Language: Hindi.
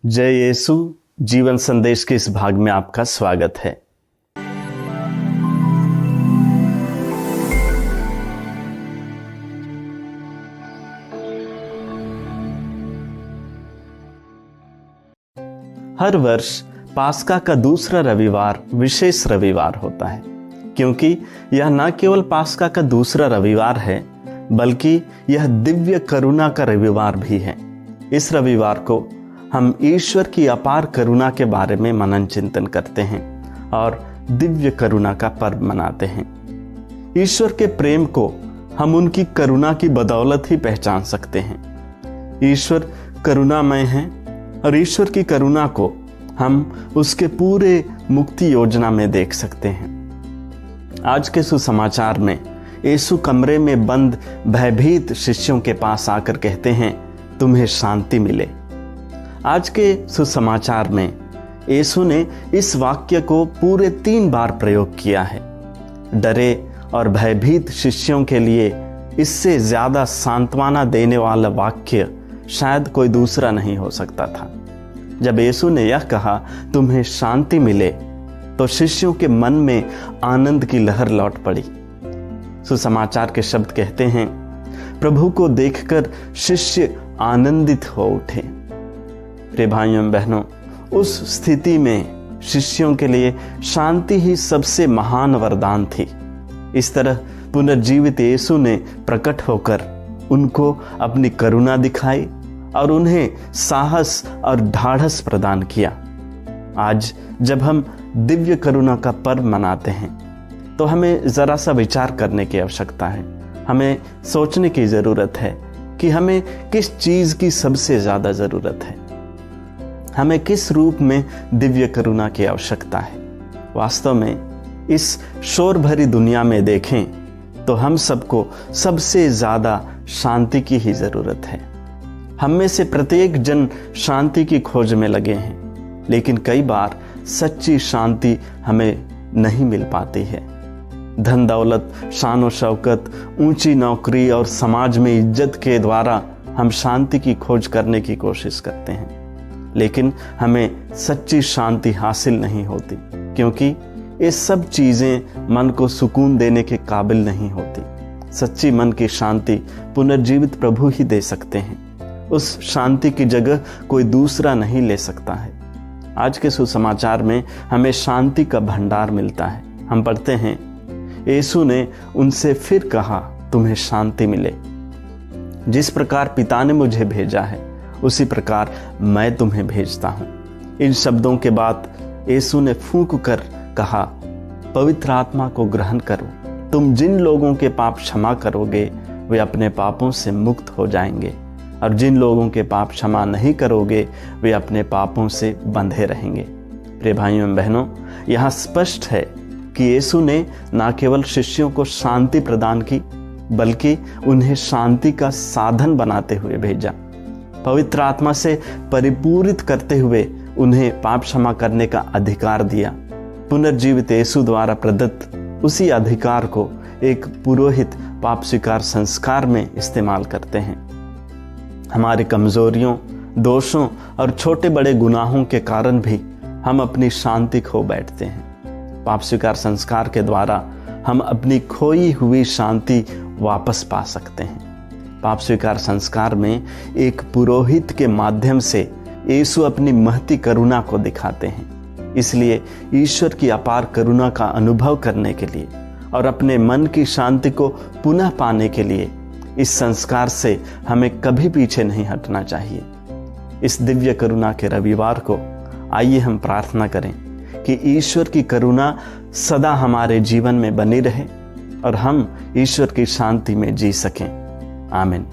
जय यीशु जीवन संदेश के इस भाग में आपका स्वागत है। हर वर्ष पास्का का दूसरा रविवार विशेष रविवार होता है, क्योंकि यह न केवल पास्का का दूसरा रविवार है बल्कि यह दिव्य करुणा का रविवार भी है। इस रविवार को हम ईश्वर की अपार करुणा के बारे में मनन चिंतन करते हैं और दिव्य करुणा का पर्व मनाते हैं। ईश्वर के प्रेम को हम उनकी करुणा की बदौलत ही पहचान सकते हैं। ईश्वर करुणामय है और ईश्वर की करुणा को हम उसके पूरे मुक्ति योजना में देख सकते हैं। आज के सुसमाचार में यीशु कमरे में बंद भयभीत शिष्यों के पास आकर कहते हैं, तुम्हें शांति मिले। आज के सुसमाचार में यीशु ने इस वाक्य को पूरे 3 बार प्रयोग किया है। डरे और भयभीत शिष्यों के लिए इससे ज्यादा सांत्वना देने वाला वाक्य शायद कोई दूसरा नहीं हो सकता था। जब यीशु ने यह कहा, तुम्हें शांति मिले, तो शिष्यों के मन में आनंद की लहर लौट पड़ी। सुसमाचार के शब्द कहते हैं, प्रभु को देखकर शिष्य आनंदित हो उठे। प्रिय भाइयों एवं बहनों, उस स्थिति में शिष्यों के लिए शांति ही सबसे महान वरदान थी। इस तरह पुनर्जीवित यीशु ने प्रकट होकर उनको अपनी करुणा दिखाई और उन्हें साहस और ढाढ़स प्रदान किया। आज जब हम दिव्य करुणा का पर्व मनाते हैं तो हमें जरा सा विचार करने की आवश्यकता है। हमें सोचने की जरूरत है कि हमें किस चीज की सबसे ज्यादा जरूरत है, हमें किस रूप में दिव्य करुणा की आवश्यकता है। वास्तव में इस शोर भरी दुनिया में देखें तो हम सबको सबसे ज्यादा शांति की ही जरूरत है। हम में से प्रत्येक जन शांति की खोज में लगे हैं, लेकिन कई बार सच्ची शांति हमें नहीं मिल पाती है। धन दौलत, शान और शौकत, ऊंची नौकरी और समाज में इज्जत के द्वारा हम शांति की खोज करने की कोशिश करते हैं, लेकिन हमें सच्ची शांति हासिल नहीं होती, क्योंकि ये सब चीजें मन को सुकून देने के काबिल नहीं होती। सच्ची मन की शांति पुनर्जीवित प्रभु ही दे सकते हैं। उस शांति की जगह कोई दूसरा नहीं ले सकता है। आज के सुसमाचार में हमें शांति का भंडार मिलता है। हम पढ़ते हैं, यीशु ने उनसे फिर कहा, तुम्हें शांति मिले। जिस प्रकार पिता ने मुझे भेजा है उसी प्रकार मैं तुम्हें भेजता हूं। इन शब्दों के बाद यीशु ने फूंक कर कहा, पवित्र आत्मा को ग्रहण करो। तुम जिन लोगों के पाप क्षमा करोगे वे अपने पापों से मुक्त हो जाएंगे, और जिन लोगों के पाप क्षमा नहीं करोगे वे अपने पापों से बंधे रहेंगे। प्रिय भाइयों एवं बहनों, यहाँ स्पष्ट है कि यीशु ने न केवल शिष्यों को शांति प्रदान की बल्कि उन्हें शांति का साधन बनाते हुए भेजा। पवित्र आत्मा से परिपूरित करते हुए उन्हें पाप क्षमा करने का अधिकार दिया। पुनर्जीवित यीशु द्वारा प्रदत्त उसी अधिकार को एक पुरोहित पाप स्वीकार संस्कार में इस्तेमाल करते हैं। हमारी कमजोरियों, दोषों और छोटे बड़े गुनाहों के कारण भी हम अपनी शांति खो बैठते हैं। पाप स्वीकार संस्कार के द्वारा हम अपनी खोई हुई शांति वापस पा सकते हैं। पाप स्वीकार संस्कार में एक पुरोहित के माध्यम से यीशु अपनी महती करुणा को दिखाते हैं। इसलिए ईश्वर की अपार करुणा का अनुभव करने के लिए और अपने मन की शांति को पुनः पाने के लिए इस संस्कार से हमें कभी पीछे नहीं हटना चाहिए। इस दिव्य करुणा के रविवार को आइए हम प्रार्थना करें कि ईश्वर की करुणा सदा हमारे जीवन में बनी रहे और हम ईश्वर की शांति में जी सकें। आमीन।